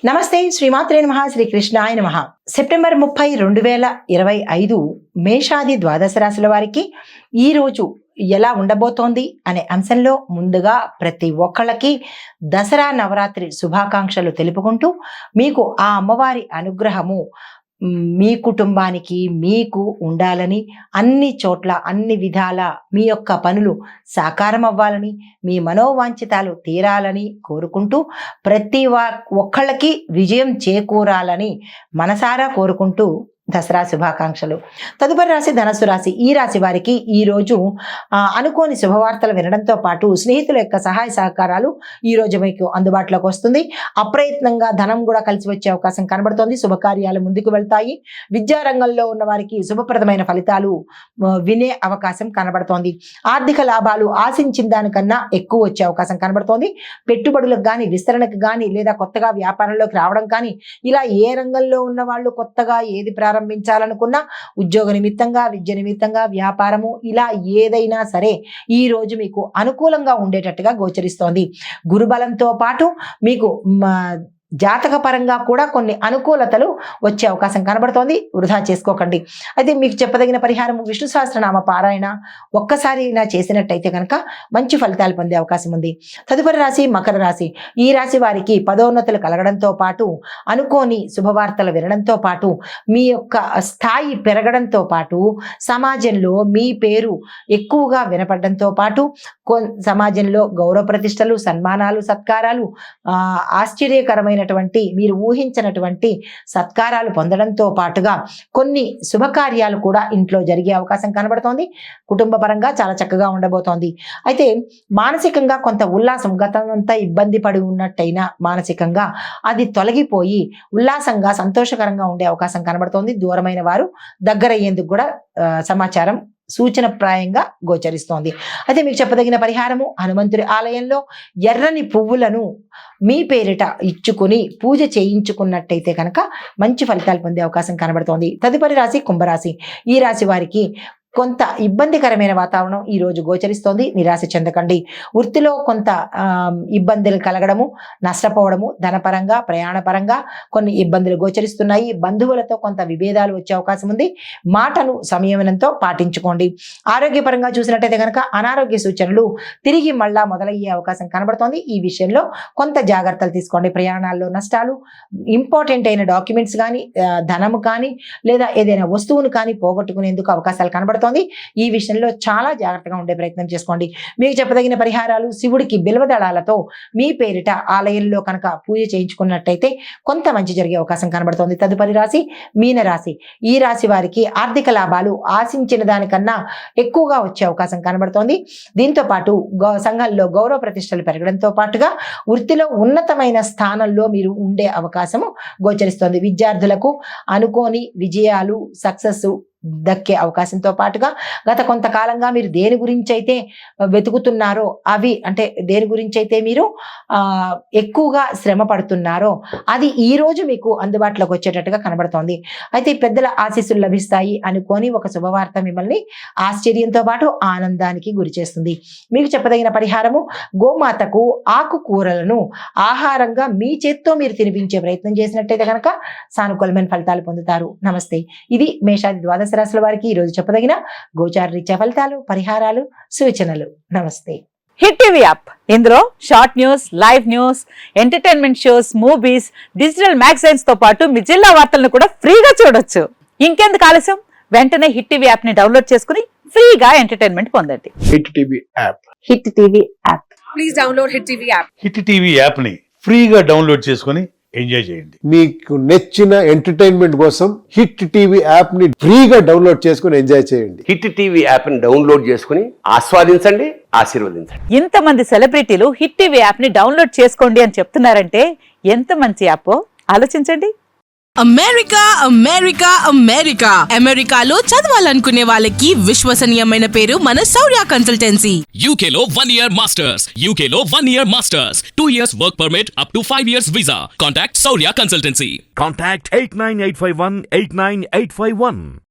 నమస్తే శ్రీమాత్రే నమః శ్రీకృష్ణాయ నమః. సెప్టెంబర్ 30, 2025 మేషాది ద్వాదశ రాశుల వారికి ఈ రోజు ఎలా ఉండబోతోంది అనే అంశంలో ముందుగా ప్రతి ఒక్కళ్ళకి దసరా నవరాత్రి శుభాకాంక్షలు తెలుపుకుంటూ మీకు ఆ అమ్మవారి అనుగ్రహము మీ కుటుంబానికి మీకు ఉండాలని, అన్ని చోట్ల అన్ని విధాల మీ యొక్క పనులు సాకారం అవ్వాలని, మీ మనోవాంఛితాలు తీరాలని కోరుకుంటూ ప్రతి ఒక్కళ్ళకి విజయం చేకూరాలని మనసారా కోరుకుంటూ దసరా శుభాకాంక్షలు. తదుపరి రాశి ధనస్సు రాశి. ఈ రాశి వారికి ఈ రోజు అనుకోని శుభవార్తలు వినడంతో పాటు స్నేహితుల యొక్క సహాయ సహకారాలు ఈ రోజు మీకు అందుబాటులోకి వస్తుంది. అప్రయత్నంగా ధనం కూడా కలిసి వచ్చే అవకాశం కనబడుతోంది. శుభకార్యాలు ముందుకు వెళ్తాయి. విద్యారంగంలో ఉన్న వారికి శుభప్రదమైన ఫలితాలు వినే అవకాశం కనబడుతోంది. ఆర్థిక లాభాలు ఆశించిన దానికన్నా ఎక్కువ వచ్చే అవకాశం కనబడుతోంది. పెట్టుబడులకు కానీ, విస్తరణకు కానీ, లేదా కొత్తగా వ్యాపారంలోకి రావడం కానీ, ఇలా ఏ రంగంలో ఉన్న వాళ్ళు కొత్తగా ఏది ప్రారంభించాలనుకున్నా, ఉద్యోగ నిమిత్తంగా, విద్య నిమిత్తంగా, వ్యాపారము, ఇలా ఏదైనా సరే ఈ రోజు మీకు అనుకూలంగా ఉండేటట్టుగా గోచరిస్తోంది. గురుబలంతో పాటు మీకు జాతక పరంగా కూడా కొన్ని అనుకూలతలు వచ్చే అవకాశం కనబడుతోంది. వృధా చేసుకోకండి. అయితే మీకు చెప్పదగిన పరిహారం విష్ణు సహస్రనామ పారాయణ ఒక్కసారి అయినా చేసినట్టయితే కనుక మంచి ఫలితాలు పొందే అవకాశం ఉంది. తదుపరి రాశి మకర రాశి. ఈ రాశి వారికి పదోన్నతులు కలగడంతో పాటు, అనుకోని శుభవార్తలు వినడంతో పాటు, మీ యొక్క స్థాయి పెరగడంతో పాటు, సమాజంలో మీ పేరు ఎక్కువగా వినపడడంతో పాటు, సమాజంలో గౌరవ ప్రతిష్టలు, సన్మానాలు, సత్కారాలు, ఆశ్చర్యకరమైన మీరు ఊహించినటువంటి సత్కారాలు పొందడంతో పాటుగా కొన్ని శుభకార్యాలు కూడా ఇంట్లో జరిగే అవకాశం కనబడుతోంది. కుటుంబ పరంగా చాలా చక్కగా ఉండబోతోంది. అయితే మానసికంగా కొంత ఉల్లాసం, గతమంతా ఇబ్బంది పడి ఉన్నట్టయినా మానసికంగా అది తొలగిపోయి ఉల్లాసంగా సంతోషకరంగా ఉండే అవకాశం కనబడుతోంది. దూరమైన వారు దగ్గరయ్యేందుకు కూడా సమాచారం సూచనప్రాయంగా గోచరిస్తోంది. అయితే మీకు చెప్పదగిన పరిహారము హనుమంతుడి ఆలయంలో ఎర్రని పువ్వులను మీ పేరిట ఇచ్చుకుని పూజ చేయించుకున్నట్టయితే కనుక మంచి ఫలితాలు పొందే అవకాశం కనబడుతోంది. తదుపరి రాశి కుంభరాశి. ఈ రాశి వారికి కొంత ఇబ్బందికరమైన వాతావరణం ఈ రోజు గోచరిస్తోంది. నిరాశ చెందకండి. వృత్తిలో కొంత ఇబ్బందులు కలగడము, నష్టపోవడము, ధనపరంగా, ప్రయాణపరంగా కొన్ని ఇబ్బందులు గోచరిస్తున్నాయి. బంధువులతో కొంత విభేదాలు వచ్చే అవకాశం ఉంది. మాటను సంయమనంతో పాటించుకోండి. ఆరోగ్యపరంగా చూసినట్టయితే కనుక అనారోగ్య సూచనలు తిరిగి మళ్ళా మొదలయ్యే అవకాశం కనబడుతోంది. ఈ విషయంలో కొంత జాగ్రత్తలు తీసుకోండి. ప్రయాణాల్లో నష్టాలు, ఇంపార్టెంట్ అయిన డాక్యుమెంట్స్ కానీ, ధనము కానీ, లేదా ఏదైనా వస్తువును కానీ పోగొట్టుకునేందుకు అవకాశాలు కనబడుతుంది. ఈ విషయంలో చాలా జాగ్రత్తగా ఉండే ప్రయత్నం చేసుకోండి. మీకు చెప్పదగిన పరిహారాలు శివుడికి బిల్వదళాలతో మీ పేరిట ఆలయంలో కనుక పూజ చేయించుకున్నట్టయితే కొంత మంచి జరిగే అవకాశం కనబడుతోంది. తదుపరి రాశి మీనరాశి. ఈ రాశి వారికి ఆర్థిక లాభాలు ఆశించిన దానికన్నా ఎక్కువగా వచ్చే అవకాశం కనబడుతోంది. దీంతో పాటు సంఘంలో గౌరవ ప్రతిష్టలు పెరగడంతో పాటుగా వృత్తిలో ఉన్నతమైన స్థానంలో మీరు ఉండే అవకాశము గోచరిస్తోంది. విద్యార్థులకు అనుకోని విజయాలు, సక్సెస్ దక్కే అవకాశంతో పాటుగా గత కొంతకాలంగా మీరు దేని గురించి అయితే వెతుకుతున్నారో అవి, అంటే దేని గురించి అయితే మీరు ఎక్కువగా శ్రమ పడుతున్నారో అది ఈ రోజు మీకు అందుబాటులోకి వచ్చేటట్టుగా కనబడుతోంది. అయితే పెద్దల ఆశీస్సులు లభిస్తాయి అనుకొని ఒక శుభవార్త మిమ్మల్ని ఆశ్చర్యంతో పాటు ఆనందానికి గురి చేస్తుంది. మీకు చెప్పదగిన పరిహారము గోమాతకు ఆకుకూరలను ఆహారంగా మీ చేత్తో మీరు తినిపించే ప్రయత్నం చేసినట్టయితే కనుక సానుకూలమైన ఫలితాలు పొందుతారు. నమస్తే. ఇది మేషాది ద్వాదశ రాశుల వారికి ఈ రోజు చెప్పదగిన గోచార రీత్యా ఫలితాలు, పరిహారాలు, సూచనలు. నమస్తే. Hit TV app. ఇందులో short news, live news, entertainment shows, movies, digital magazines తో పాటు మీ జిల్లా వార్తలను కూడా ఫ్రీగా చూడొచ్చు. ఇంకెందుకు ఆలస్యం? వెంటనే హిట్ టీవీ యాప్ ని డౌన్లోడ్ చేసుకుని ఫ్రీగా ఎంటర్టైన్మెంట్ పొందండి. Hit TV app. Hit TV app. Please download hit TV app. Hit TV app ని ఫ్రీగా డౌన్లోడ్ చేసుకుని ఎంజాయ్ చేయండి. మీకు నచ్చిన ఎంటర్టైన్మెంట్ కోసం హిట్ టీవీ యాప్ ని ఫ్రీగా డౌన్లోడ్ చేసుకుని ఎంజాయ్ చేయండి. హిట్ టీవీ యాప్ ని డౌన్లోడ్ చేసుకుని ఆస్వాదించండి, ఆశీర్వదించండి. ఇంతమంది సెలబ్రిటీలు హిట్ టీవీ యాప్ ని డౌన్లోడ్ చేసుకోండి అని చెప్తున్నారంటే ఎంత మంచి యాప్ ఆలోచించండి. అమెరికా అమెరికా అమెరికా అమెరికాలో చదవాలనుకునే వాళ్ళకి విశ్వసనీయమైన పేరు మన శౌర్య కన్సల్టెన్సీ. UK లో 1 year masters. UK లో 1 year masters. 2 years work permit up to 5 years visa. Contact Saurya Consultancy. Contact 89851 89851.